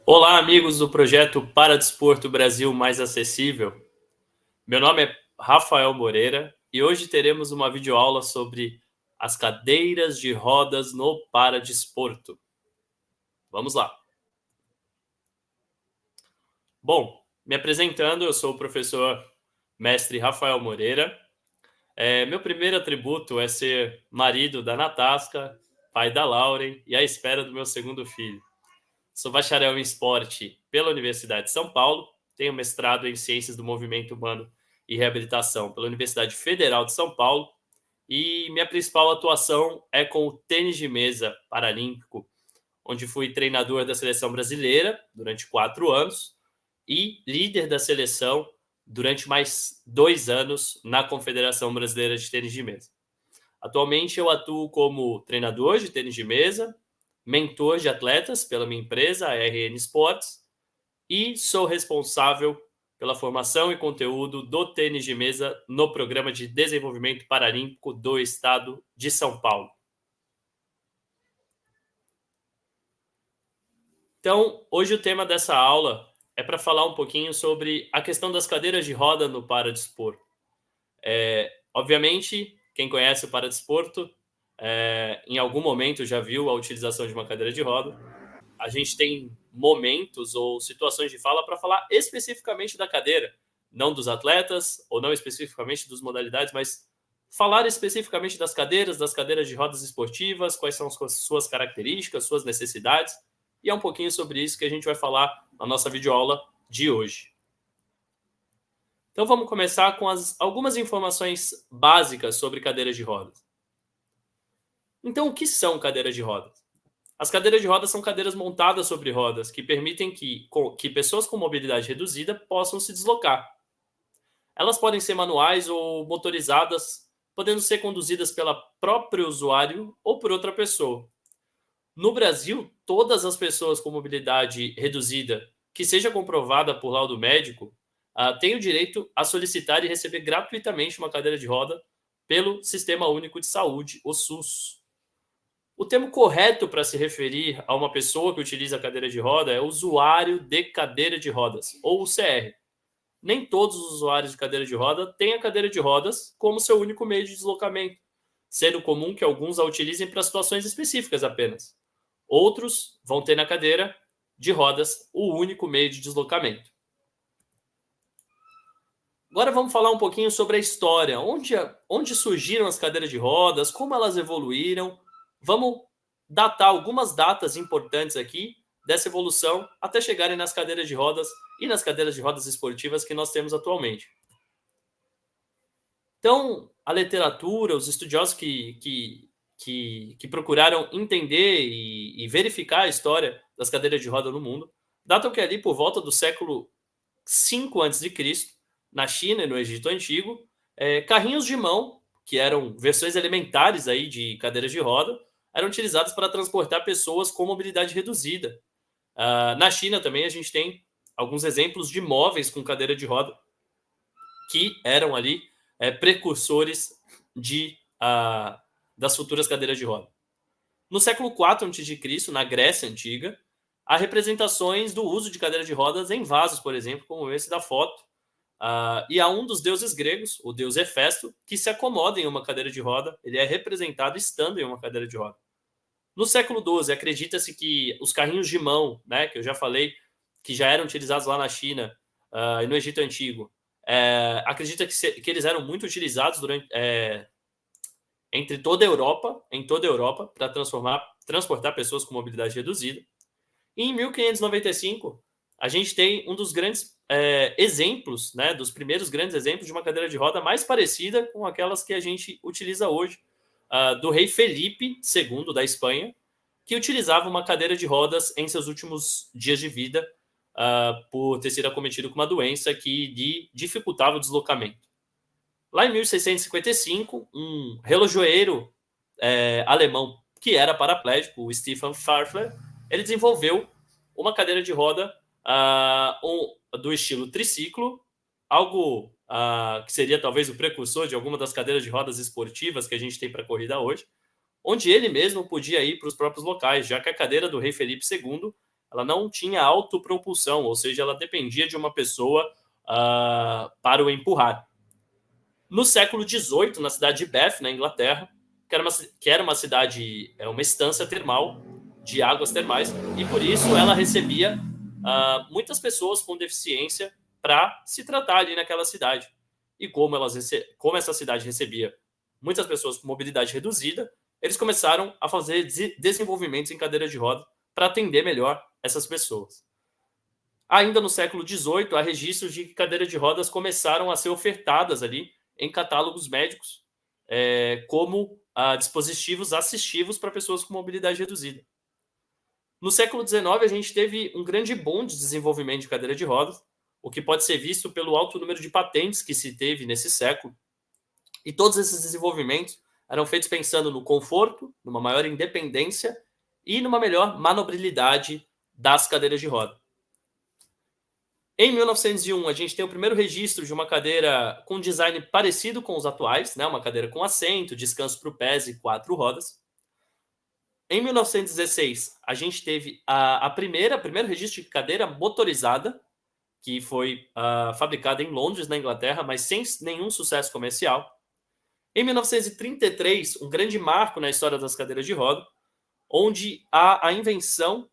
Olá, amigos do projeto Paradesporto Brasil Mais Acessível. Meu nome é Rafael Moreira e hoje teremos uma videoaula sobre as cadeiras de rodas no paradesporto. Vamos lá. Bom, me apresentando, eu sou o professor mestre Rafael Moreira. Meu primeiro atributo é ser marido da Natasca, pai da Lauren e à espera do meu segundo filho. Sou bacharel em esporte pela Universidade de São Paulo, tenho mestrado em Ciências do Movimento Humano e Reabilitação pela Universidade Federal de São Paulo e minha principal atuação é com o tênis de mesa paralímpico, onde fui treinador da seleção brasileira durante 4 anos e líder da seleção durante mais 2 anos na Confederação Brasileira de Tênis de Mesa. Atualmente eu atuo como treinador de tênis de mesa, mentor de atletas pela minha empresa, a RN Sports, e sou responsável pela formação e conteúdo do tênis de mesa no Programa de Desenvolvimento Paralímpico do Estado de São Paulo. Então, hoje o tema dessa aula é para falar um pouquinho sobre a questão das cadeiras de roda no paradesporto. Obviamente, quem conhece o paradesporto, em algum momento já viu a utilização de uma cadeira de roda. A gente tem momentos ou situações de fala para falar especificamente da cadeira, não dos atletas, ou não especificamente das modalidades, mas falar especificamente das cadeiras de rodas esportivas, quais são as suas características, suas necessidades, e é um pouquinho sobre isso que a gente vai falar na nossa videoaula de hoje. Então vamos começar com algumas informações básicas sobre cadeiras de rodas. Então, o que são cadeiras de rodas? As cadeiras de rodas são cadeiras montadas sobre rodas que permitem que pessoas com mobilidade reduzida possam se deslocar. Elas podem ser manuais ou motorizadas, podendo ser conduzidas pelo próprio usuário ou por outra pessoa. No Brasil, todas as pessoas com mobilidade reduzida, que seja comprovada por laudo médico, têm o direito a solicitar e receber gratuitamente uma cadeira de roda pelo Sistema Único de Saúde, o SUS. O termo correto para se referir a uma pessoa que utiliza a cadeira de roda é usuário de cadeira de rodas, ou UCR. Nem todos os usuários de cadeira de roda têm a cadeira de rodas como seu único meio de deslocamento, sendo comum que alguns a utilizem para situações específicas apenas. Outros vão ter na cadeira de rodas o único meio de deslocamento. Agora vamos falar um pouquinho sobre a história, onde surgiram as cadeiras de rodas, como elas evoluíram. Vamos datar algumas datas importantes aqui dessa evolução até chegarem nas cadeiras de rodas e nas cadeiras de rodas esportivas que nós temos atualmente. Então, a literatura, os estudiosos que procuraram entender e verificar a história das cadeiras de roda no mundo, datam que ali por volta do século V a.C., na China e no Egito Antigo, carrinhos de mão, que eram versões elementares aí de cadeiras de roda, eram utilizados para transportar pessoas com mobilidade reduzida. Na China também a gente tem alguns exemplos de móveis com cadeira de roda que eram ali precursores das futuras cadeiras de roda. No século IV a.C., na Grécia Antiga, há representações do uso de cadeira de rodas em vasos, por exemplo, como esse da foto. E há um dos deuses gregos, o deus Hefesto, que se acomoda em uma cadeira de roda. Ele é representado estando em uma cadeira de roda. No século XII, acredita-se que os carrinhos de mão, né, que eu já falei, que já eram utilizados lá na China e no Egito Antigo, acredita que eles eram muito utilizados em toda a Europa, para transportar pessoas com mobilidade reduzida. E em 1595, a gente tem um dos grandes exemplos, né, dos primeiros grandes exemplos de uma cadeira de roda mais parecida com aquelas que a gente utiliza hoje, do rei Felipe II da Espanha, que utilizava uma cadeira de rodas em seus últimos dias de vida, por ter sido acometido com uma doença que lhe dificultava o deslocamento. Lá em 1655, um relojoeiro alemão que era paraplégico, o Stefan Pfaffer, ele desenvolveu uma cadeira de roda do estilo triciclo, algo que seria talvez o precursor de alguma das cadeiras de rodas esportivas que a gente tem para corrida hoje, onde ele mesmo podia ir para os próprios locais, já que a cadeira do rei Felipe II ela não tinha autopropulsão, ou seja, ela dependia de uma pessoa para o empurrar. No século XVIII, na cidade de Bath, na Inglaterra, que era uma cidade, uma estância termal de águas termais, e por isso ela recebia muitas pessoas com deficiência para se tratar ali naquela cidade. E como essa cidade recebia muitas pessoas com mobilidade reduzida, eles começaram a fazer desenvolvimentos em cadeira de roda para atender melhor essas pessoas. Ainda no século XVIII, há registros de que cadeiras de rodas começaram a ser ofertadas ali em catálogos médicos como dispositivos assistivos para pessoas com mobilidade reduzida. No século XIX, a gente teve um grande boom de desenvolvimento de cadeira de rodas, o que pode ser visto pelo alto número de patentes que se teve nesse século. E todos esses desenvolvimentos eram feitos pensando no conforto, numa maior independência e numa melhor manobrabilidade das cadeiras de roda. Em 1901, a gente tem o primeiro registro de uma cadeira com design parecido com os atuais, né? Uma cadeira com assento, descanso para o pés e 4 rodas. Em 1916, a gente teve primeiro registro de cadeira motorizada, que foi fabricada em Londres, na Inglaterra, mas sem nenhum sucesso comercial. Em 1933, um grande marco na história das cadeiras de roda, onde há a invenção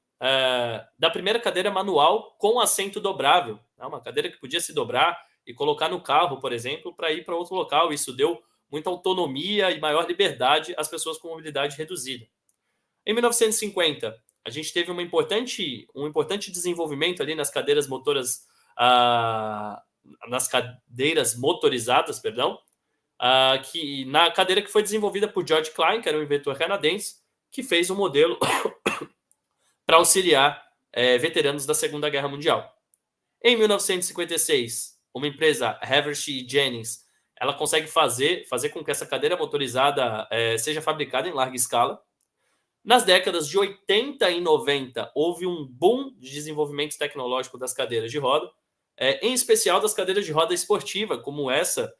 da primeira cadeira manual com assento dobrável. Uma cadeira que podia se dobrar e colocar no carro, por exemplo, para ir para outro local. Isso deu muita autonomia e maior liberdade às pessoas com mobilidade reduzida. Em 1950, a gente teve um importante desenvolvimento ali nas cadeiras motorizadas, na cadeira que foi desenvolvida por George Klein, que era um inventor canadense, que fez um modelo para auxiliar veteranos da Segunda Guerra Mundial. Em 1956, uma empresa, Haverty Jennings, ela consegue fazer com que essa cadeira motorizada seja fabricada em larga escala. Nas décadas de 80 e 90, houve um boom de desenvolvimento tecnológico das cadeiras de roda, em especial das cadeiras de roda esportiva, como essa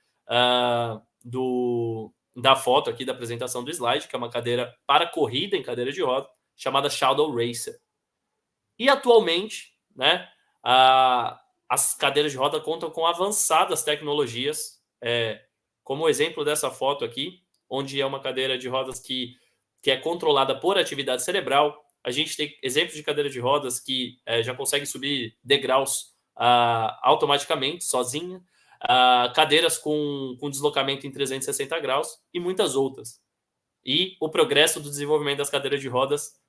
da foto aqui da apresentação do slide, que é uma cadeira para corrida em cadeira de roda, chamada Shadow Racer. E atualmente, né, as cadeiras de roda contam com avançadas tecnologias, como o exemplo dessa foto aqui, onde é uma cadeira de rodas que é controlada por atividade cerebral. A gente tem exemplos de cadeiras de rodas que já conseguem subir degraus automaticamente, sozinha, cadeiras com deslocamento em 360 graus e muitas outras. E o progresso do desenvolvimento das cadeiras de rodas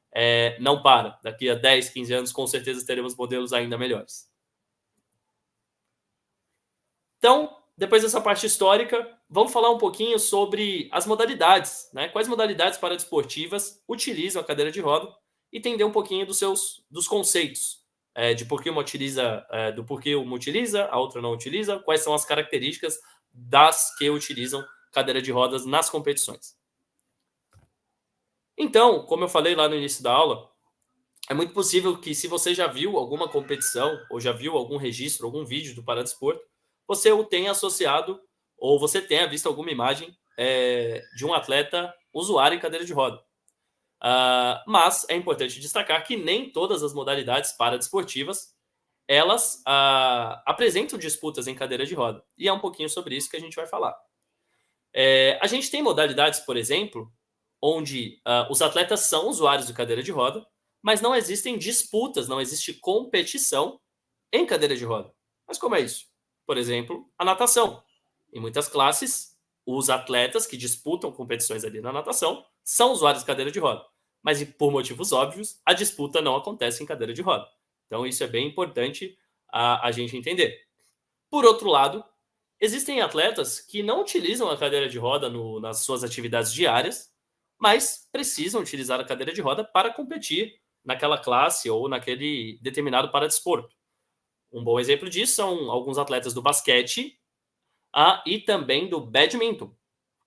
não para. Daqui a 10, 15 anos, com certeza, teremos modelos ainda melhores. Então, depois dessa parte histórica, vamos falar um pouquinho sobre as modalidades, né? Quais modalidades paradesportivas utilizam a cadeira de roda e entender um pouquinho dos conceitos, de por que do porquê uma utiliza, a outra não utiliza, quais são as características das que utilizam cadeira de rodas nas competições. Então, como eu falei lá no início da aula, é muito possível que, se você já viu alguma competição ou já viu algum registro, algum vídeo do paradesporto, você o tenha associado ou você tenha visto alguma imagem de um atleta usuário em cadeira de roda. Mas é importante destacar que nem todas as modalidades paradesportivas elas apresentam disputas em cadeira de roda. E é um pouquinho sobre isso que a gente vai falar. A gente tem modalidades, por exemplo, onde os atletas são usuários de cadeira de roda, mas não existem disputas, não existe competição em cadeira de roda. Mas como é isso? Por exemplo, a natação. Em muitas classes, os atletas que disputam competições ali na natação são usuários de cadeira de roda. Mas, por motivos óbvios, a disputa não acontece em cadeira de roda. Então, isso é bem importante a gente entender. Por outro lado, existem atletas que não utilizam a cadeira de roda nas suas atividades diárias, mas precisam utilizar a cadeira de roda para competir naquela classe ou naquele determinado paradesporto. Um bom exemplo disso são alguns atletas do basquete e também do badminton,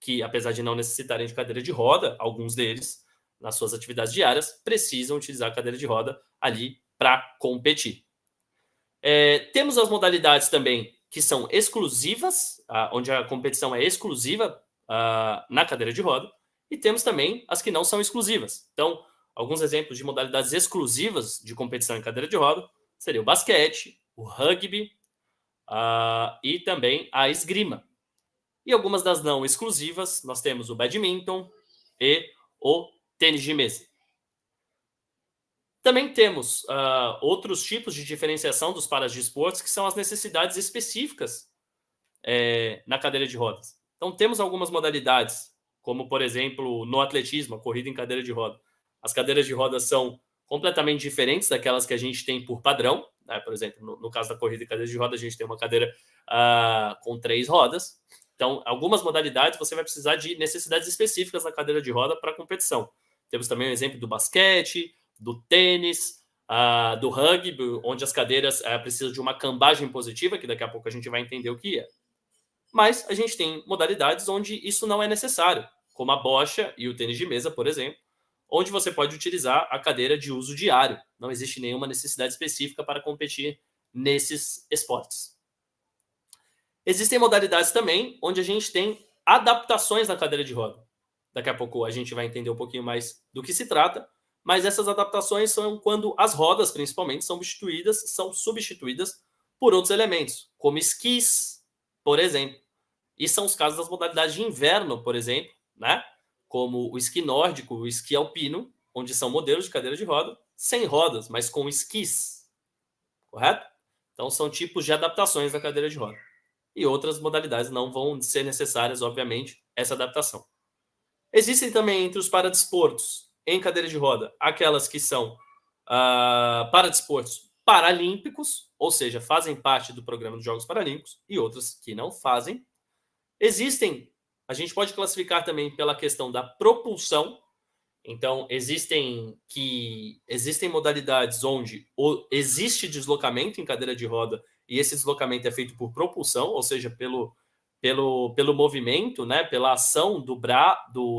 que, apesar de não necessitarem de cadeira de roda, alguns deles, nas suas atividades diárias, precisam utilizar a cadeira de roda ali para competir. Temos as modalidades também que são exclusivas, onde a competição é exclusiva na cadeira de roda, e temos também as que não são exclusivas. Então, Alguns exemplos de modalidades exclusivas de competição em cadeira de roda seria o basquete, o rugby e também a esgrima. E algumas das não exclusivas, nós temos o badminton e o tênis de mesa. Também temos outros tipos de diferenciação dos paradesportos, que são as necessidades específicas na cadeira de rodas. Então, temos algumas modalidades, como, por exemplo, no atletismo, a corrida em cadeira de roda. As cadeiras de rodas são completamente diferentes daquelas que a gente tem por padrão, né? Por exemplo, no caso da corrida em cadeira de roda, a gente tem uma cadeira com 3 rodas. Então, algumas modalidades você vai precisar de necessidades específicas na cadeira de roda para competição. Temos também o exemplo do basquete, do tênis, do rugby, onde as cadeiras precisam de uma cambagem positiva, que daqui a pouco a gente vai entender o que é. Mas a gente tem modalidades onde isso não é necessário, como a bocha e o tênis de mesa, por exemplo, onde você pode utilizar a cadeira de uso diário. Não existe nenhuma necessidade específica para competir nesses esportes. Existem modalidades também onde a gente tem adaptações na cadeira de roda. Daqui a pouco a gente vai entender um pouquinho mais do que se trata, mas essas adaptações são quando as rodas, principalmente, são substituídas por outros elementos, como esquis, por exemplo. E são os casos das modalidades de inverno, por exemplo, né? Como o esqui nórdico, o esqui alpino, onde são modelos de cadeira de roda, sem rodas, mas com esquis, correto? Então são tipos de adaptações da cadeira de roda. E outras modalidades não vão ser necessárias, obviamente, essa adaptação. Existem também entre os paradesportos em cadeira de roda aquelas que são paradesportos paralímpicos, ou seja, fazem parte do programa dos Jogos Paralímpicos, e outras que não fazem. A gente pode classificar também pela questão da propulsão. Então, existem modalidades onde existe deslocamento em cadeira de roda e esse deslocamento é feito por propulsão, ou seja, pelo movimento, né, pela ação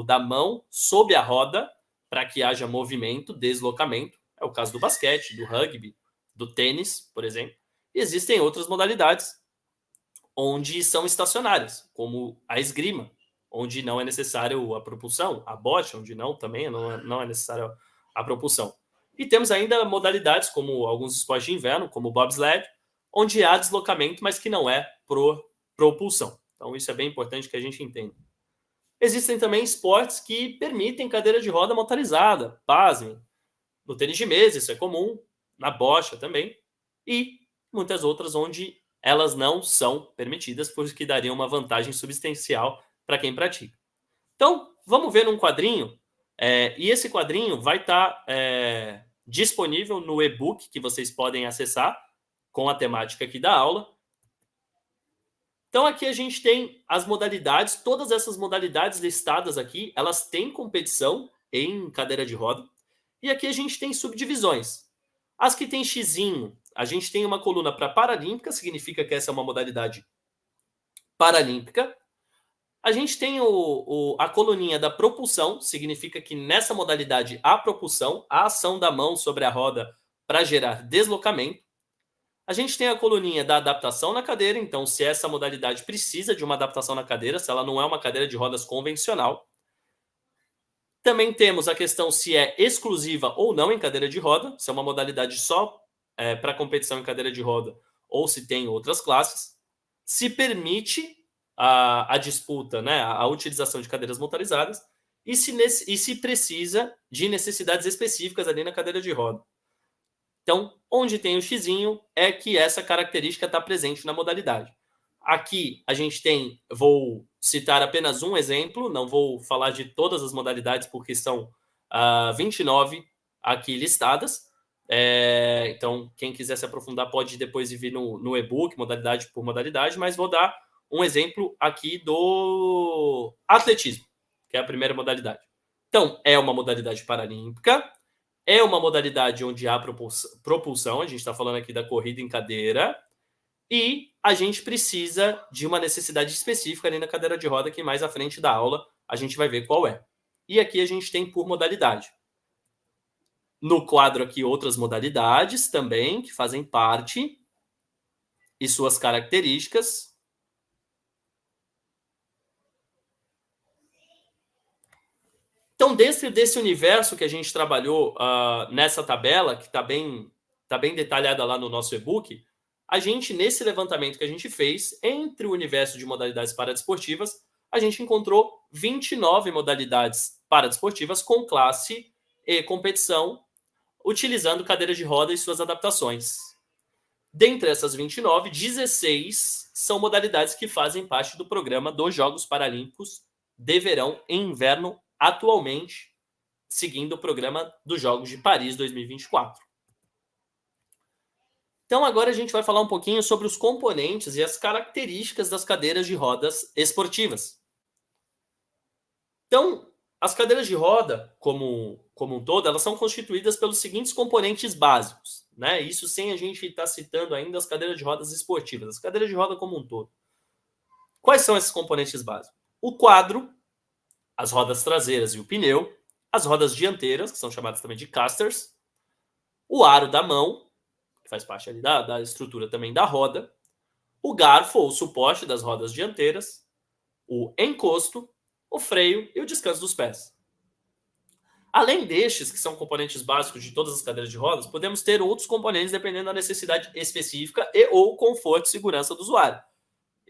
da mão sobre a roda para que haja movimento, deslocamento. É o caso do basquete, do rugby, do tênis, por exemplo. E existem outras modalidades onde são estacionárias, como a esgrima, onde não é necessário a propulsão, a bocha, onde não é necessário a propulsão. E temos ainda modalidades como alguns esportes de inverno, como o bobsled, onde há deslocamento, mas que não é por propulsão. Então isso é bem importante que a gente entenda. Existem também esportes que permitem cadeira de roda motorizada, pasmem. No tênis de mesa isso é comum, na bocha também, e muitas outras onde elas não são permitidas, porque daria uma vantagem substancial para quem pratica. Então, vamos ver num quadrinho, e esse quadrinho vai estar disponível no e-book que vocês podem acessar com a temática aqui da aula. Então, aqui a gente tem as modalidades, todas essas modalidades listadas aqui, elas têm competição em cadeira de roda, e aqui a gente tem subdivisões. As que tem xizinho, a gente tem uma coluna para paralímpica, significa que essa é uma modalidade paralímpica. A gente tem a coluninha da propulsão, significa que nessa modalidade há propulsão, a ação da mão sobre a roda para gerar deslocamento. A gente tem a coluninha da adaptação na cadeira, então se essa modalidade precisa de uma adaptação na cadeira, se ela não é uma cadeira de rodas convencional. Também temos a questão se é exclusiva ou não em cadeira de roda, se é uma modalidade só para competição em cadeira de roda ou se tem outras classes. Se permite a disputa, né, a utilização de cadeiras motorizadas e se precisa de necessidades específicas ali na cadeira de roda. Então, onde tem o xizinho é que essa característica está presente na modalidade. Aqui a gente vou citar apenas um exemplo, não vou falar de todas as modalidades, porque são 29 aqui listadas. Então, quem quiser se aprofundar pode depois vir no e-book, modalidade por modalidade, mas vou dar um exemplo aqui do atletismo, que é a primeira modalidade. Então, é uma modalidade paralímpica, é uma modalidade onde há propulsão, a gente está falando aqui da corrida em cadeira, e a gente precisa de uma necessidade específica ali na cadeira de roda, que mais à frente da aula a gente vai ver qual é. E aqui a gente tem por modalidade. No quadro aqui, outras modalidades também, que fazem parte, e suas características. Então, Então, dentro desse universo que a gente trabalhou nessa tabela, que está bem detalhada lá no nosso e-book, a gente, nesse levantamento que a gente fez, entre o universo de modalidades paradesportivas, a gente encontrou 29 modalidades paradesportivas com classe e competição, utilizando cadeiras de roda e suas adaptações. Dentre essas 29, 16 são modalidades que fazem parte do programa dos Jogos Paralímpicos de Verão e Inverno, atualmente, seguindo o programa dos Jogos de Paris 2024. Então, agora a gente vai falar um pouquinho sobre os componentes e as características das cadeiras de rodas esportivas. Então, as cadeiras de roda, como um todo, elas são constituídas pelos seguintes componentes básicos, né? Isso sem a gente estar citando ainda as cadeiras de rodas esportivas, as cadeiras de roda como um todo. Quais são esses componentes básicos? O quadro, as rodas traseiras e o pneu, as rodas dianteiras, que são chamadas também de casters, o aro da mão, que faz parte ali da estrutura também da roda, o garfo ou suporte das rodas dianteiras, o encosto, o freio e o descanso dos pés. Além destes, que são componentes básicos de todas as cadeiras de rodas, podemos ter outros componentes dependendo da necessidade específica e ou conforto e segurança do usuário.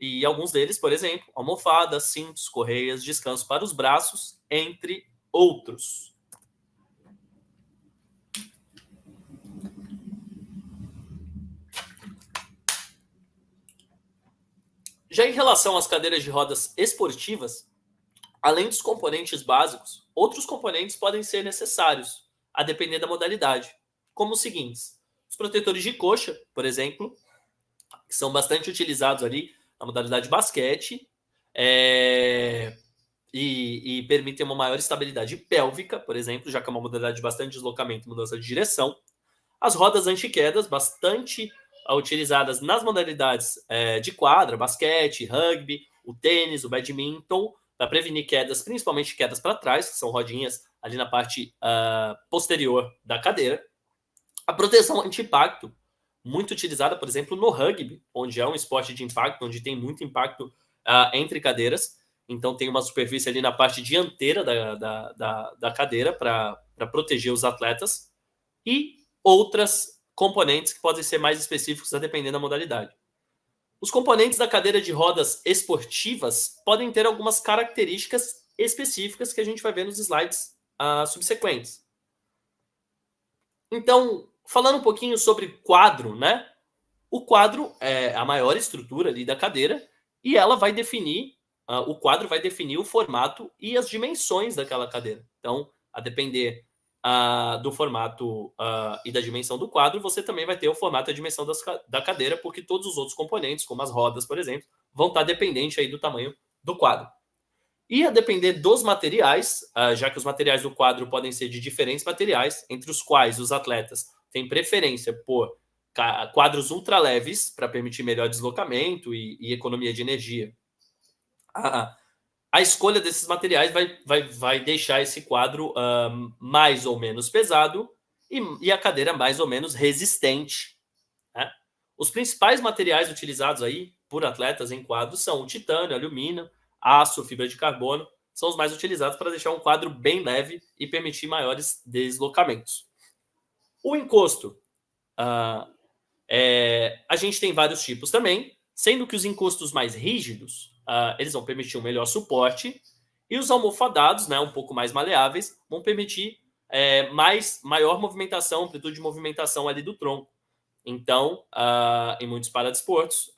E alguns deles, por exemplo, almofadas, cintos, correias, descanso para os braços, entre outros. Já em relação às cadeiras de rodas esportivas, além dos componentes básicos, outros componentes podem ser necessários, a depender da modalidade, como os seguintes: os protetores de coxa, por exemplo, que são bastante utilizados ali na modalidade basquete, e permitem uma maior estabilidade pélvica, por exemplo, já que é uma modalidade de bastante deslocamento e mudança de direção. As rodas anti-quedas, bastante utilizadas nas modalidades de quadra, basquete, rugby, o tênis, o badminton, para prevenir quedas, principalmente quedas para trás, que são rodinhas ali na parte posterior da cadeira. A proteção anti-impacto, muito utilizada, por exemplo, no rugby, onde é um esporte de impacto, onde tem muito impacto entre cadeiras. Então tem uma superfície ali na parte dianteira da cadeira para proteger os atletas. E outras componentes que podem ser mais específicos a depender da modalidade. Os componentes da cadeira de rodas esportivas podem ter algumas características específicas que a gente vai ver nos slides subsequentes. Então, falando um pouquinho sobre quadro, né? O quadro é a maior estrutura ali da cadeira e ela vai definir, o quadro vai definir o formato e as dimensões daquela cadeira. Então, a depender do formato e da dimensão do quadro, você também vai ter o formato e a dimensão da cadeira, porque todos os outros componentes, como as rodas, por exemplo, vão estar dependentes aí do tamanho do quadro. E a depender dos materiais, já que os materiais do quadro podem ser de diferentes materiais, entre os quais os atletas têm preferência por quadros ultra leves para permitir melhor deslocamento e economia de energia. A escolha desses materiais vai deixar esse quadro mais ou menos pesado e a cadeira mais ou menos resistente. Né? Os principais materiais utilizados aí por atletas em quadros são o titânio, alumínio, aço, fibra de carbono, são os mais utilizados para deixar um quadro bem leve e permitir maiores deslocamentos. O encosto, a gente tem vários tipos também, sendo que os encostos mais rígidos, eles vão permitir um melhor suporte, e os almofadados, né, um pouco mais maleáveis, vão permitir maior movimentação, amplitude de movimentação ali do tronco. Então, em muitos paradesportos,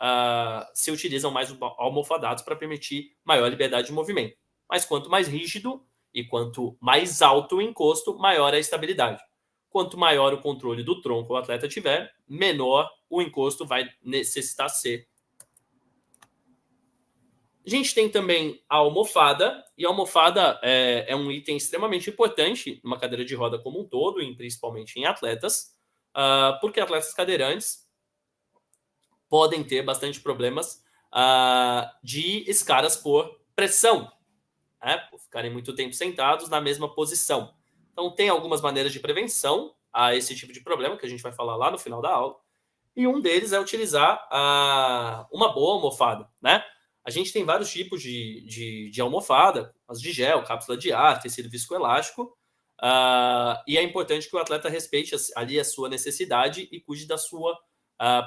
se utilizam mais almofadados para permitir maior liberdade de movimento. Mas quanto mais rígido e quanto mais alto o encosto, maior a estabilidade. Quanto maior o controle do tronco o atleta tiver, menor o encosto vai necessitar ser. A gente tem também a almofada, e a almofada é um item extremamente importante numa cadeira de roda como um todo, e principalmente em atletas, porque atletas cadeirantes podem ter bastante problemas de escaras por pressão, né? Por ficarem muito tempo sentados na mesma posição. Então, tem algumas maneiras de prevenção a esse tipo de problema, que a gente vai falar lá no final da aula, e um deles é utilizar uma boa almofada, né? A gente tem vários tipos de almofada, as de gel, cápsula de ar, tecido viscoelástico, e é importante que o atleta respeite ali a sua necessidade e cuide da sua,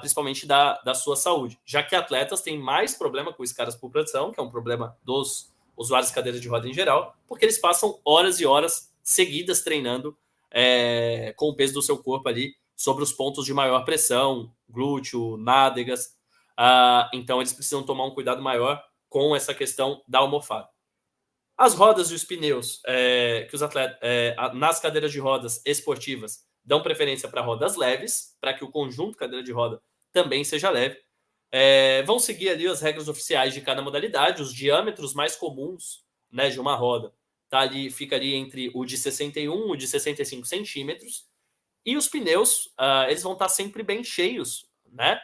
principalmente da sua saúde, já que atletas têm mais problema com escaras por pressão, que é um problema dos usuários de cadeiras de roda em geral, porque eles passam horas e horas seguidas treinando com o peso do seu corpo ali sobre os pontos de maior pressão, glúteo, nádegas. Então eles precisam tomar um cuidado maior com essa questão da almofada. As rodas e os pneus que os atletas nas cadeiras de rodas esportivas dão preferência para rodas leves, para que o conjunto cadeira de roda também seja leve. Vão seguir ali as regras oficiais de cada modalidade, os diâmetros mais comuns, né, de uma roda fica ali entre o de 61 e o de 65 centímetros. E os pneus, eles vão estar sempre bem cheios, né?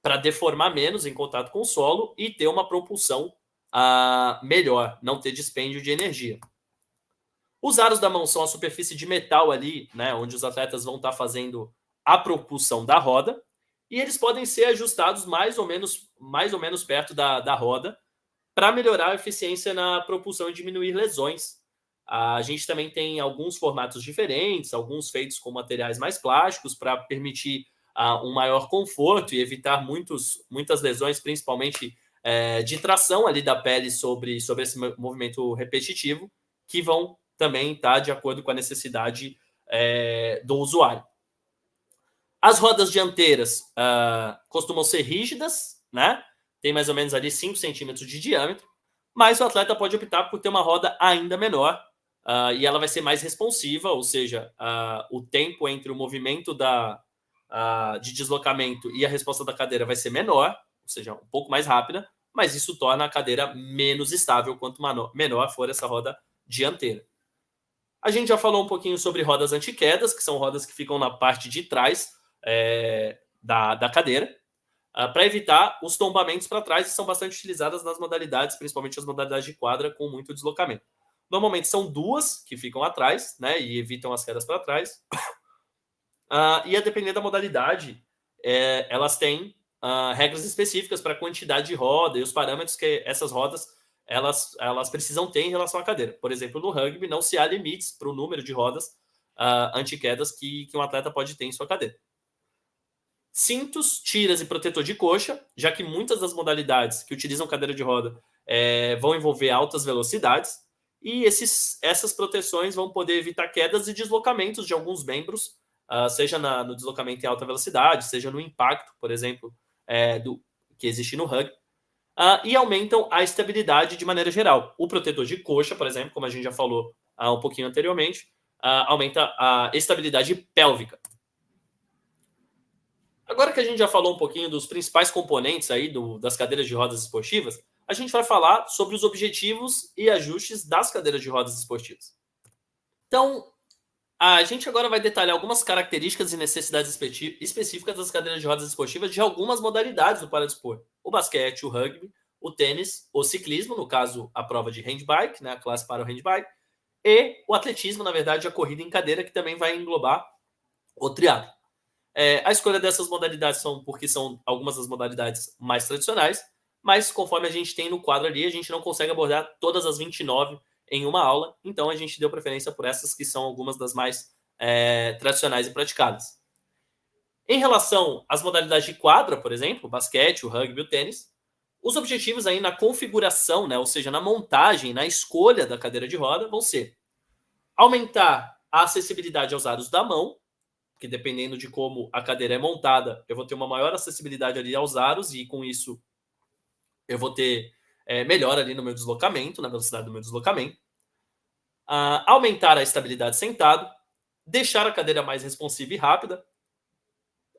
Para deformar menos em contato com o solo e ter uma propulsão melhor, não ter dispêndio de energia. Os aros da mão são a superfície de metal ali, né, onde os atletas vão estar fazendo a propulsão da roda, e eles podem ser ajustados mais ou menos perto da roda para melhorar a eficiência na propulsão e diminuir lesões. A gente também tem alguns formatos diferentes, alguns feitos com materiais mais plásticos para permitir um maior conforto e evitar muitas lesões, principalmente de tração ali da pele sobre esse movimento repetitivo, que vão também estar de acordo com a necessidade do usuário. As rodas dianteiras costumam ser rígidas, né? Tem mais ou menos ali 5 centímetros de diâmetro, mas o atleta pode optar por ter uma roda ainda menor e ela vai ser mais responsiva, ou seja, o tempo entre o movimento de deslocamento e a resposta da cadeira vai ser menor, ou seja, um pouco mais rápida, mas isso torna a cadeira menos estável quanto menor for essa roda dianteira. A gente já falou um pouquinho sobre rodas antiquedas, que são rodas que ficam na parte de trás da cadeira, para evitar os tombamentos para trás, e são bastante utilizadas nas modalidades, principalmente as modalidades de quadra com muito deslocamento. Normalmente são duas que ficam atrás, né, e evitam as quedas para trás. E a depender da modalidade, elas têm regras específicas para a quantidade de roda e os parâmetros que essas rodas elas precisam ter em relação à cadeira. Por exemplo, no rugby não se há limites para o número de rodas antiquedas que um atleta pode ter em sua cadeira. Cintos, tiras e protetor de coxa, já que muitas das modalidades que utilizam cadeira de roda vão envolver altas velocidades, e essas proteções vão poder evitar quedas e deslocamentos de alguns membros, seja no deslocamento em alta velocidade, seja no impacto, por exemplo, que existe no rugby, e aumentam a estabilidade de maneira geral. O protetor de coxa, por exemplo, como a gente já falou um pouquinho anteriormente, aumenta a estabilidade pélvica. Agora que a gente já falou um pouquinho dos principais componentes aí das cadeiras de rodas esportivas, a gente vai falar sobre os objetivos e ajustes das cadeiras de rodas esportivas. Então, a gente agora vai detalhar algumas características e necessidades específicas das cadeiras de rodas esportivas de algumas modalidades do paradesporto. O basquete, o rugby, o tênis, o ciclismo, no caso, a prova de handbike, né, a classe para o handbike, e o atletismo, na verdade, a corrida em cadeira, que também vai englobar o triatlo. A escolha dessas modalidades porque são algumas das modalidades mais tradicionais, mas conforme a gente tem no quadro ali, a gente não consegue abordar todas as 29 em uma aula, então a gente deu preferência por essas que são algumas das mais tradicionais e praticadas. Em relação às modalidades de quadra, por exemplo, o basquete, o rugby, o tênis, os objetivos aí na configuração, né, ou seja, na montagem, na escolha da cadeira de roda, vão ser aumentar a acessibilidade aos aros da mão, que dependendo de como a cadeira é montada, eu vou ter uma maior acessibilidade ali aos aros e com isso eu vou ter melhor ali no meu deslocamento, na velocidade do meu deslocamento. Aumentar a estabilidade sentado, deixar a cadeira mais responsiva e rápida.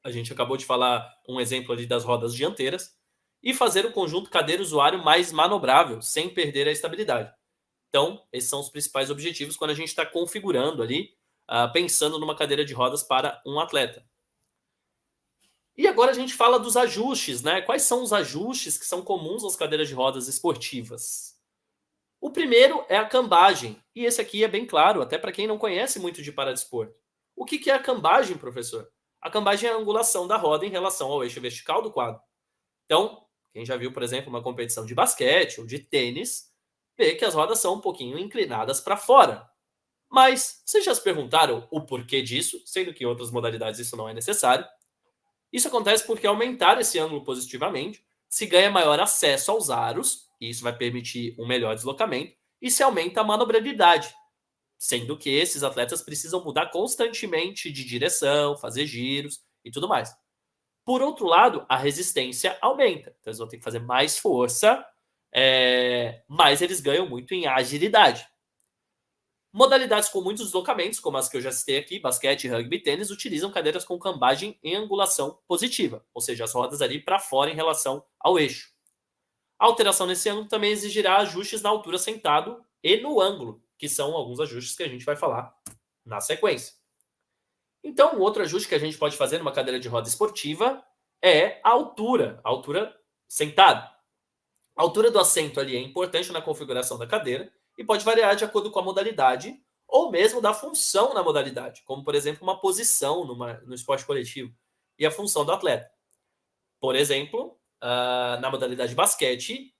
A gente acabou de falar um exemplo ali das rodas dianteiras. E fazer o conjunto cadeira-usuário mais manobrável, sem perder a estabilidade. Então, esses são os principais objetivos quando a gente está configurando ali, pensando numa cadeira de rodas para um atleta. E agora a gente fala dos ajustes, né? Quais são os ajustes que são comuns às cadeiras de rodas esportivas? O primeiro é a cambagem, e esse aqui é bem claro, até para quem não conhece muito de paradesporto. O que é a cambagem, professor? A cambagem é a angulação da roda em relação ao eixo vertical do quadro. Então, Quem já viu, por exemplo, uma competição de basquete ou de tênis, vê que as rodas são um pouquinho inclinadas para fora. Mas vocês já se perguntaram o porquê disso, sendo que em outras modalidades isso não é necessário? Isso acontece porque, ao aumentar esse ângulo positivamente, se ganha maior acesso aos aros, e isso vai permitir um melhor deslocamento, e se aumenta a manobrabilidade, sendo que esses atletas precisam mudar constantemente de direção, fazer giros e tudo mais. Por outro lado, a resistência aumenta, então eles vão ter que fazer mais força, mas eles ganham muito em agilidade. Modalidades com muitos deslocamentos, como as que eu já citei aqui, basquete, rugby e tênis, utilizam cadeiras com cambagem em angulação positiva, ou seja, as rodas ali para fora em relação ao eixo. A alteração nesse ângulo também exigirá ajustes na altura sentado e no ângulo, que são alguns ajustes que a gente vai falar na sequência. Então, um outro ajuste que a gente pode fazer numa cadeira de roda esportiva é a altura sentado. A altura do assento ali é importante na configuração da cadeira e pode variar de acordo com a modalidade ou mesmo da função na modalidade, como, por exemplo, uma posição no esporte coletivo e a função do atleta. Por exemplo, na modalidade basquete,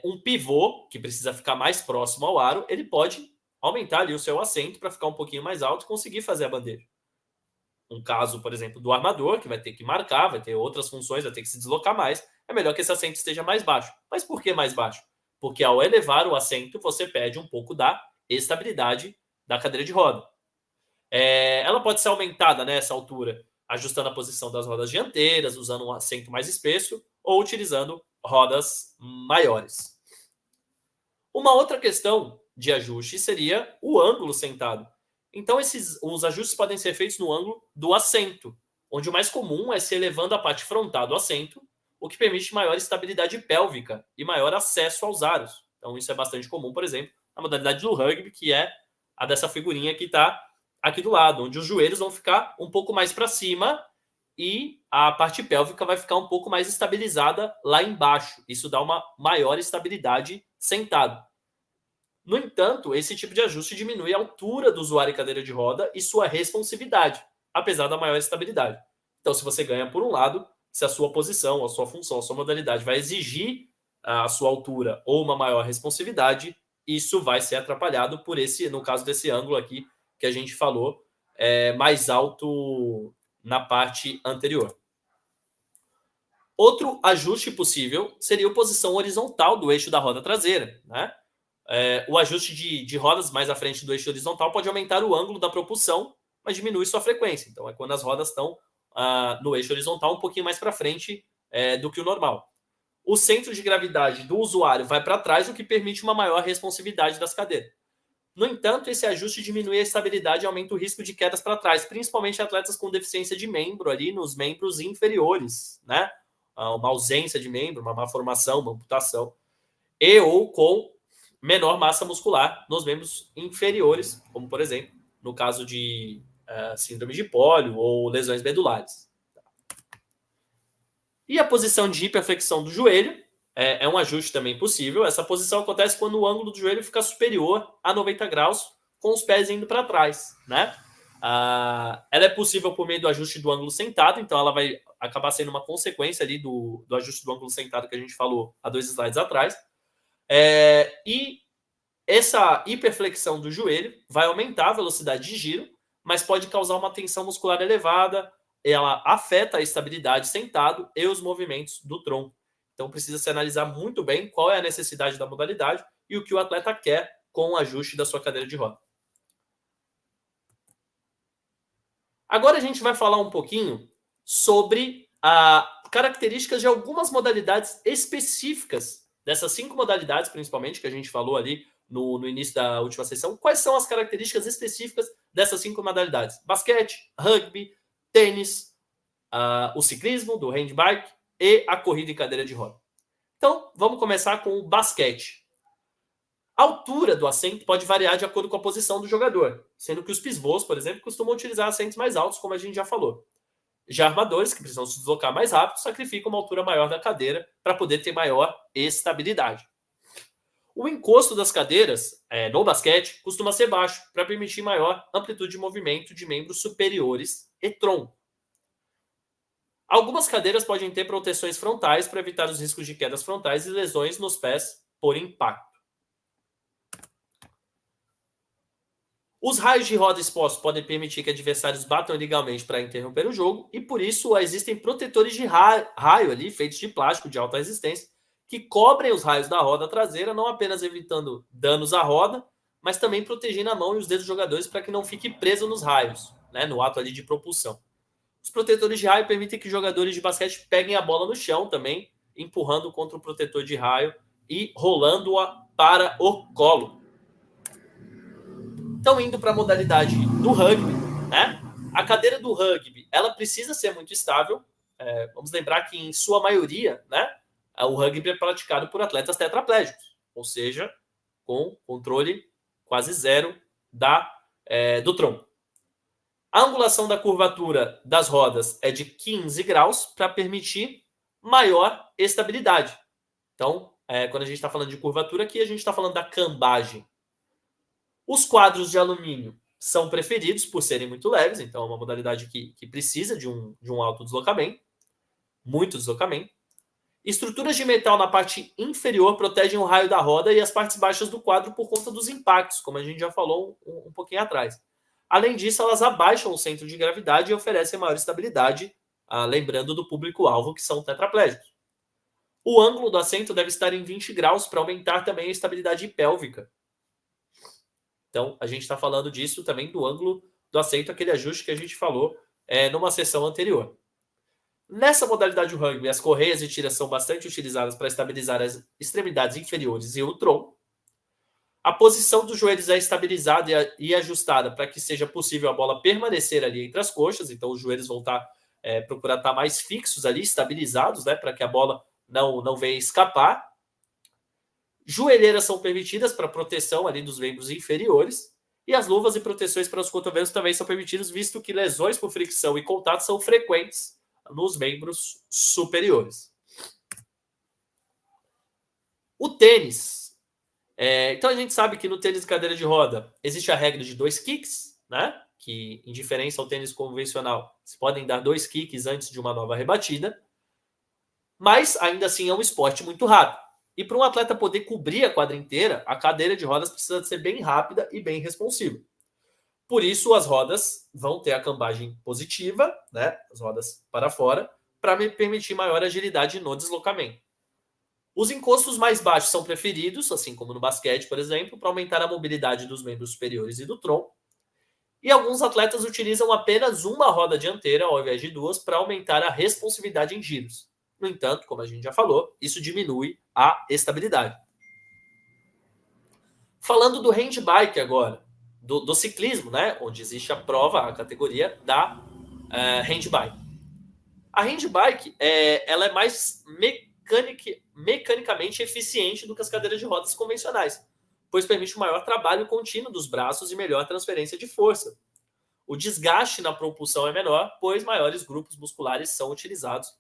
um pivô, que precisa ficar mais próximo ao aro, ele pode aumentar ali o seu assento para ficar um pouquinho mais alto e conseguir fazer a bandeja. Um caso, por exemplo, do armador, que vai ter que marcar, vai ter outras funções, vai ter que se deslocar mais, é melhor que esse assento esteja mais baixo. Mas por que mais baixo? Porque ao elevar o assento, você perde um pouco da estabilidade da cadeira de roda. Ela pode ser aumentada nessa altura, ajustando a posição das rodas dianteiras, usando um assento mais espesso ou utilizando rodas maiores. Uma outra questão de ajuste seria o ângulo sentado. Então, os ajustes podem ser feitos no ângulo do assento, onde o mais comum é se elevando a parte frontal do assento, o que permite maior estabilidade pélvica e maior acesso aos aros. Então, isso é bastante comum, por exemplo, na modalidade do rugby, que é a dessa figurinha que está aqui do lado, onde os joelhos vão ficar um pouco mais para cima e a parte pélvica vai ficar um pouco mais estabilizada lá embaixo. Isso dá uma maior estabilidade sentado. No entanto, esse tipo de ajuste diminui a altura do usuário em cadeira de roda e sua responsividade, apesar da maior estabilidade. Então, se você ganha por um lado, se a sua posição, a sua função, a sua modalidade vai exigir a sua altura ou uma maior responsividade, isso vai ser atrapalhado por esse, no caso desse ângulo aqui que a gente falou, mais alto na parte anterior. Outro ajuste possível seria a posição horizontal do eixo da roda traseira, né? O ajuste de rodas mais à frente do eixo horizontal pode aumentar o ângulo da propulsão, mas diminui sua frequência. Então, é quando as rodas estão no eixo horizontal um pouquinho mais para frente do que o normal. O centro de gravidade do usuário vai para trás, o que permite uma maior responsividade das cadeiras. No entanto, esse ajuste diminui a estabilidade e aumenta o risco de quedas para trás, principalmente atletas com deficiência de membro ali nos membros inferiores, né? Uma ausência de membro, uma má formação, uma amputação, e ou com menor massa muscular nos membros inferiores, como, por exemplo, no caso de síndrome de pólio ou lesões medulares. E a posição de hiperflexão do joelho é um ajuste também possível. Essa posição acontece quando o ângulo do joelho fica superior a 90 graus, com os pés indo para trás, né? Ela é possível por meio do ajuste do ângulo sentado, então ela vai acabar sendo uma consequência ali do ajuste do ângulo sentado que a gente falou há 2 slides atrás. E essa hiperflexão do joelho vai aumentar a velocidade de giro, mas pode causar uma tensão muscular elevada. Ela afeta a estabilidade sentado e os movimentos do tronco. Então precisa se analisar muito bem qual é a necessidade da modalidade e o que o atleta quer com o ajuste da sua cadeira de roda. Agora a gente vai falar um pouquinho sobre características de algumas modalidades específicas, dessas 5 modalidades principalmente, que a gente falou ali no início da última sessão. Quais são as características específicas dessas 5 modalidades? Basquete, rugby, tênis, o ciclismo, do handbike e a corrida em cadeira de roda. Então, vamos começar com o basquete. A altura do assento pode variar de acordo com a posição do jogador, sendo que os pivôs, por exemplo, costumam utilizar assentos mais altos, como a gente já falou. Já armadores, que precisam se deslocar mais rápido, sacrificam uma altura maior da cadeira para poder ter maior estabilidade. O encosto das cadeiras no basquete costuma ser baixo, para permitir maior amplitude de movimento de membros superiores e tronco. Algumas cadeiras podem ter proteções frontais para evitar os riscos de quedas frontais e lesões nos pés por impacto. Os raios de roda expostos podem permitir que adversários batam ilegalmente para interromper o jogo, e por isso existem protetores de raio ali, feitos de plástico de alta resistência, que cobrem os raios da roda traseira, não apenas evitando danos à roda, mas também protegendo a mão e os dedos dos jogadores para que não fique preso nos raios, né, no ato ali de propulsão. Os protetores de raio permitem que jogadores de basquete peguem a bola no chão também, empurrando contra o protetor de raio e rolando-a para o colo. Então, indo para a modalidade do rugby, né? A cadeira do rugby, ela precisa ser muito estável. Vamos lembrar que, em sua maioria, né, o rugby é praticado por atletas tetraplégicos, ou seja, com controle quase zero do tronco. A angulação da curvatura das rodas é de 15 graus para permitir maior estabilidade. Então, quando a gente está falando de curvatura aqui, a gente está falando da cambagem. Os quadros de alumínio são preferidos por serem muito leves, então é uma modalidade que precisa de um alto deslocamento, muito deslocamento. Estruturas de metal na parte inferior protegem o raio da roda e as partes baixas do quadro por conta dos impactos, como a gente já falou um pouquinho atrás. Além disso, elas abaixam o centro de gravidade e oferecem maior estabilidade, lembrando do público-alvo, que são tetraplégicos. O ângulo do assento deve estar em 20 graus para aumentar também a estabilidade pélvica. Então, a gente está falando disso também do ângulo do assento, aquele ajuste que a gente falou numa sessão anterior. Nessa modalidade do rugby, as correias e tiras são bastante utilizadas para estabilizar as extremidades inferiores e o tronco. A posição dos joelhos é estabilizada e ajustada para que seja possível a bola permanecer ali entre as coxas. Então, os joelhos vão procurar estar mais fixos ali, estabilizados, né, para que a bola não venha escapar. Joelheiras são permitidas para proteção ali dos membros inferiores. E as luvas e proteções para os cotovelos também são permitidas, visto que lesões por fricção e contato são frequentes nos membros superiores. O tênis. Então a gente sabe que no tênis de cadeira de roda existe a regra de 2 kicks, né? Que, em diferença ao tênis convencional, se podem dar 2 kicks antes de uma nova rebatida. Mas ainda assim é um esporte muito rápido. E para um atleta poder cobrir a quadra inteira, a cadeira de rodas precisa ser bem rápida e bem responsiva. Por isso, as rodas vão ter a cambagem positiva, né? As rodas para fora, para me permitir maior agilidade no deslocamento. Os encostos mais baixos são preferidos, assim como no basquete, por exemplo, para aumentar a mobilidade dos membros superiores e do tronco. E alguns atletas utilizam apenas uma roda dianteira, ao invés de 2, para aumentar a responsividade em giros. No entanto, como a gente já falou, isso diminui a estabilidade. Falando do handbike agora, do ciclismo, né? Onde existe a prova, a categoria da handbike. A handbike ela é mais mecanicamente eficiente do que as cadeiras de rodas convencionais, pois permite um maior trabalho contínuo dos braços e melhor transferência de força. O desgaste na propulsão é menor, pois maiores grupos musculares são utilizados.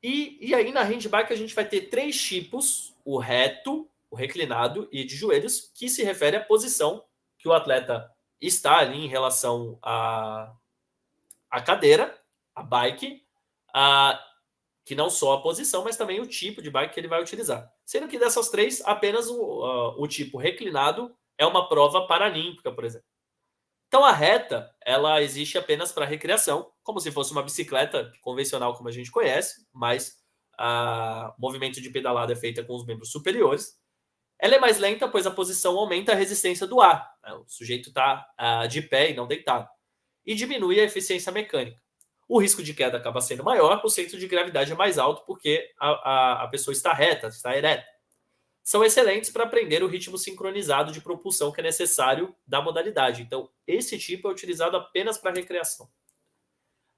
E aí na handbike a gente vai ter 3 tipos: o reto, o reclinado e de joelhos, que se refere à posição que o atleta está ali em relação à cadeira, a bike, que não só a posição, mas também o tipo de bike que ele vai utilizar. Sendo que dessas 3, apenas o tipo reclinado é uma prova paralímpica, por exemplo. Então a reta, ela existe apenas para recreação, como se fosse uma bicicleta convencional como a gente conhece, mas o movimento de pedalada é feito com os membros superiores. Ela é mais lenta, pois a posição aumenta a resistência do ar, né? O sujeito está de pé e não deitado. E diminui a eficiência mecânica. O risco de queda acaba sendo maior, o centro de gravidade é mais alto, porque a pessoa está reta, está ereta. São excelentes para aprender o ritmo sincronizado de propulsão que é necessário da modalidade. Então, esse tipo é utilizado apenas para recreação.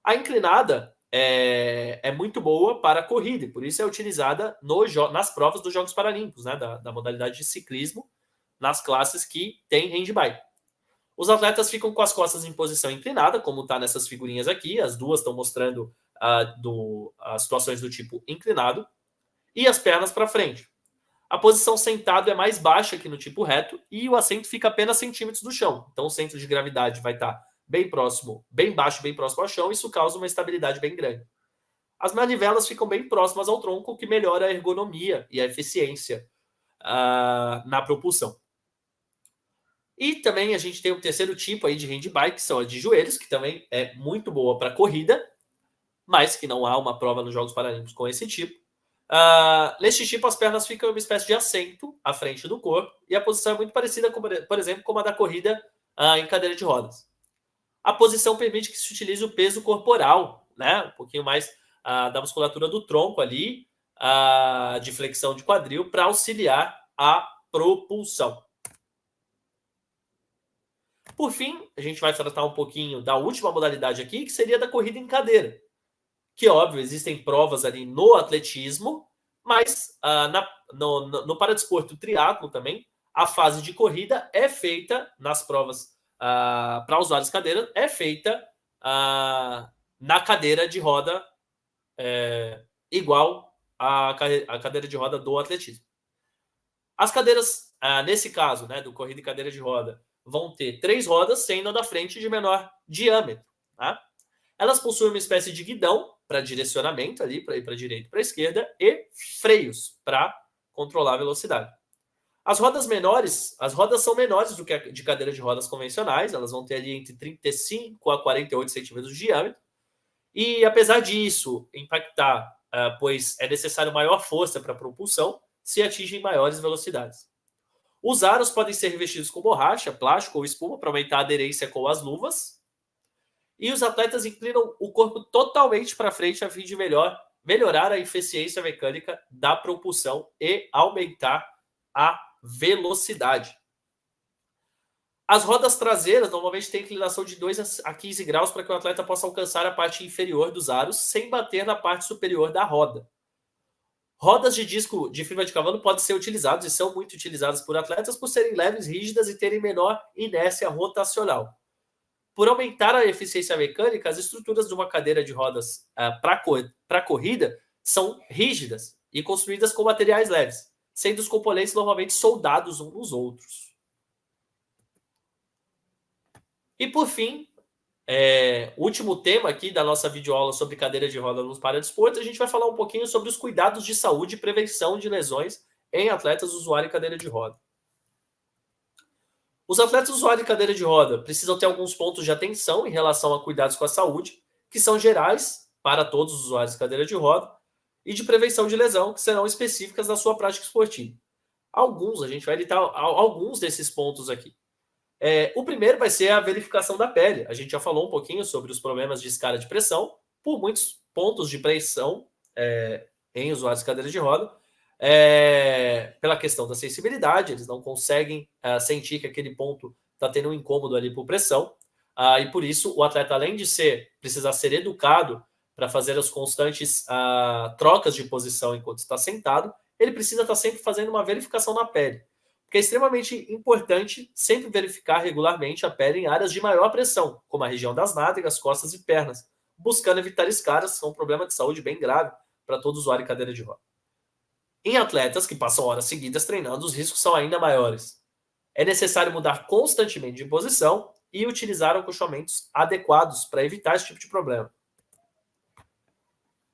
A inclinada é muito boa para a corrida, e por isso é utilizada nas provas dos Jogos Paralímpicos, né, da modalidade de ciclismo, nas classes que tem handbike. Os atletas ficam com as costas em posição inclinada, como está nessas figurinhas aqui. As duas estão mostrando as situações do tipo inclinado, e as pernas para frente. A posição sentado é mais baixa que no tipo reto e o assento fica apenas centímetros do chão. Então o centro de gravidade vai estar bem próximo, bem baixo, bem próximo ao chão, isso causa uma estabilidade bem grande. As manivelas ficam bem próximas ao tronco, o que melhora a ergonomia e a eficiência na propulsão. E também a gente tem o terceiro tipo aí de handbike, que são as de joelhos, que também é muito boa para corrida, mas que não há uma prova nos Jogos Paralímpicos com esse tipo. Neste tipo, as pernas ficam em uma espécie de assento à frente do corpo, e a posição é muito parecida, com, por exemplo, como a da corrida em cadeira de rodas. A posição permite que se utilize o peso corporal, né? Um pouquinho mais da musculatura do tronco ali, de flexão de quadril, para auxiliar a propulsão. Por fim, a gente vai tratar um pouquinho da última modalidade aqui, que seria da corrida em cadeira. Que, óbvio, existem provas ali no atletismo, mas no paradesporto triatlo também, a fase de corrida é feita nas provas para usuários de cadeira, é feita na cadeira de roda igual à cadeira de roda do atletismo. As cadeiras, nesse caso, né, do corrida e cadeira de roda, vão ter 3 rodas, sendo a da frente de menor diâmetro. Tá? Elas possuem uma espécie de guidão para direcionamento ali, para ir para a direita e para a esquerda, e freios para controlar a velocidade. As rodas menores, as rodas são menores do que a de cadeira de rodas convencionais, elas vão ter ali entre 35 a 48 centímetros de diâmetro, e apesar disso impactar, pois é necessário maior força para a propulsão, se atingem maiores velocidades. Os aros podem ser revestidos com borracha, plástico ou espuma para aumentar a aderência com as luvas. E os atletas inclinam o corpo totalmente para frente a fim de melhorar a eficiência mecânica da propulsão e aumentar a velocidade. As rodas traseiras normalmente têm inclinação de 2 a 15 graus para que o atleta possa alcançar a parte inferior dos aros sem bater na parte superior da roda. Rodas de disco de fibra de carbono podem ser utilizadas e são muito utilizadas por atletas por serem leves, rígidas e terem menor inércia rotacional. Por aumentar a eficiência mecânica, as estruturas de uma cadeira de rodas para corrida são rígidas e construídas com materiais leves, sendo os componentes normalmente soldados uns nos outros. E por fim, último tema aqui da nossa videoaula sobre cadeira de roda nos paradesportos, a gente vai falar um pouquinho sobre os cuidados de saúde e prevenção de lesões em atletas usuários de cadeira de roda. Os atletas usuários de cadeira de roda precisam ter alguns pontos de atenção em relação a cuidados com a saúde, que são gerais para todos os usuários de cadeira de roda, e de prevenção de lesão, que serão específicas da sua prática esportiva. A gente vai listar alguns desses pontos aqui. O primeiro vai ser a verificação da pele. A gente já falou um pouquinho sobre os problemas de escala de pressão, por muitos pontos de pressão em usuários de cadeira de roda, pela questão da sensibilidade, eles não conseguem sentir que aquele ponto está tendo um incômodo ali por pressão, e por isso o atleta, além de precisar ser educado para fazer as constantes trocas de posição enquanto está sentado, ele precisa estar sempre fazendo uma verificação na pele, porque é extremamente importante sempre verificar regularmente a pele em áreas de maior pressão, como a região das nádegas, costas e pernas, buscando evitar escaras, que são um problema de saúde bem grave para todo usuário em cadeira de roda. Em atletas que passam horas seguidas treinando, os riscos são ainda maiores. É necessário mudar constantemente de posição e utilizar acolchoamentos adequados para evitar esse tipo de problema.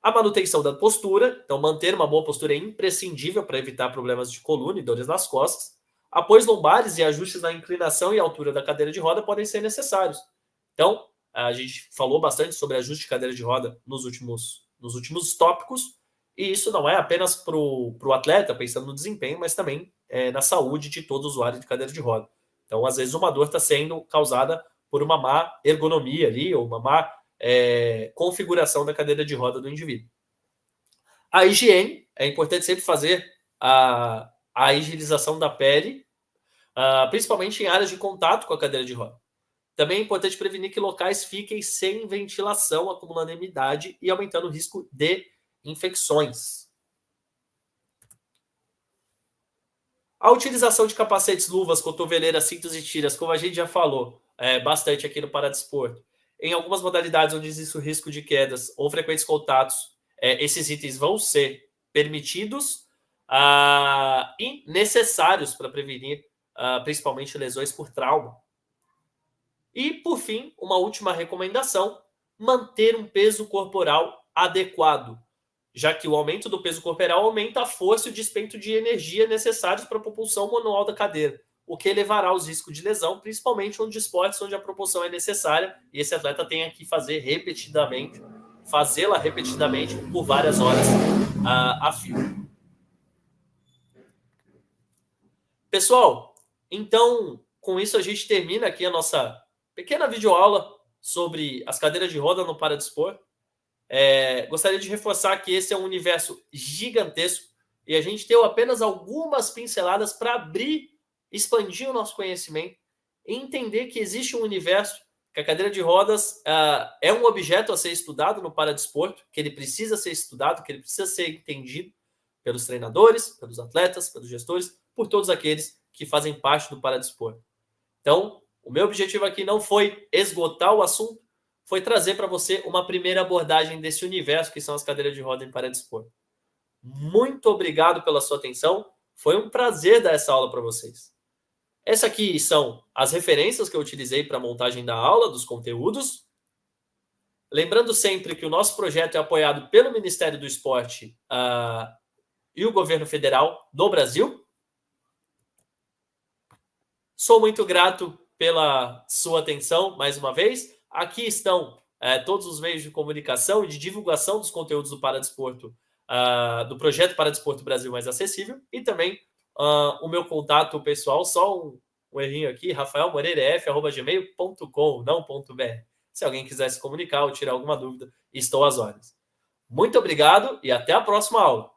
A manutenção da postura, então manter uma boa postura é imprescindível para evitar problemas de coluna e dores nas costas. Apoios lombares e ajustes na inclinação e altura da cadeira de roda podem ser necessários. Então, a gente falou bastante sobre ajuste de cadeira de roda nos últimos tópicos, e isso não é apenas para o atleta, pensando no desempenho, mas também na saúde de todo usuário de cadeira de roda. Então, às vezes, uma dor está sendo causada por uma má ergonomia ali, ou uma má configuração da cadeira de roda do indivíduo. A higiene, é importante sempre fazer a higienização da pele, principalmente em áreas de contato com a cadeira de roda. Também é importante prevenir que locais fiquem sem ventilação, acumulando umidade e aumentando o risco de infecções. A utilização de capacetes, luvas, cotoveleiras, cintos e tiras, como a gente já falou bastante aqui no paradesporto, em algumas modalidades onde existe o risco de quedas ou frequentes contatos, esses itens vão ser permitidos e necessários para prevenir principalmente lesões por trauma. E, por fim, uma última recomendação: manter um peso corporal adequado, já que o aumento do peso corporal aumenta a força e o despento de energia necessários para a propulsão manual da cadeira, o que elevará os riscos de lesão, principalmente onde esportes onde a propulsão é necessária e esse atleta tem que fazê-la repetidamente por várias horas a fio. Pessoal, então, com isso a gente termina aqui a nossa pequena videoaula sobre as cadeiras de roda no Paradispor. Gostaria de reforçar que esse é um universo gigantesco e a gente deu apenas algumas pinceladas para expandir o nosso conhecimento e entender que existe um universo, que a cadeira de rodas é um objeto a ser estudado no paradesporto, que ele precisa ser estudado, que ele precisa ser entendido pelos treinadores, pelos atletas, pelos gestores, por todos aqueles que fazem parte do paradesporto. Então, o meu objetivo aqui não foi esgotar o assunto, foi trazer para você uma primeira abordagem desse universo que são as cadeiras de roda em paradesporto. Muito obrigado pela sua atenção. Foi um prazer dar essa aula para vocês. Essas aqui são as referências que eu utilizei para a montagem da aula, dos conteúdos. Lembrando sempre que o nosso projeto é apoiado pelo Ministério do Esporte e o governo federal do Brasil. Sou muito grato pela sua atenção, mais uma vez. Aqui estão todos os meios de comunicação e de divulgação dos conteúdos do Paradesporto, do projeto Paradesporto Brasil Mais Acessível, e também o meu contato pessoal, só um errinho aqui, rafaelmoreiraf@gmail.com, não .br. Se alguém quiser se comunicar ou tirar alguma dúvida, estou às ordens. Muito obrigado e até a próxima aula.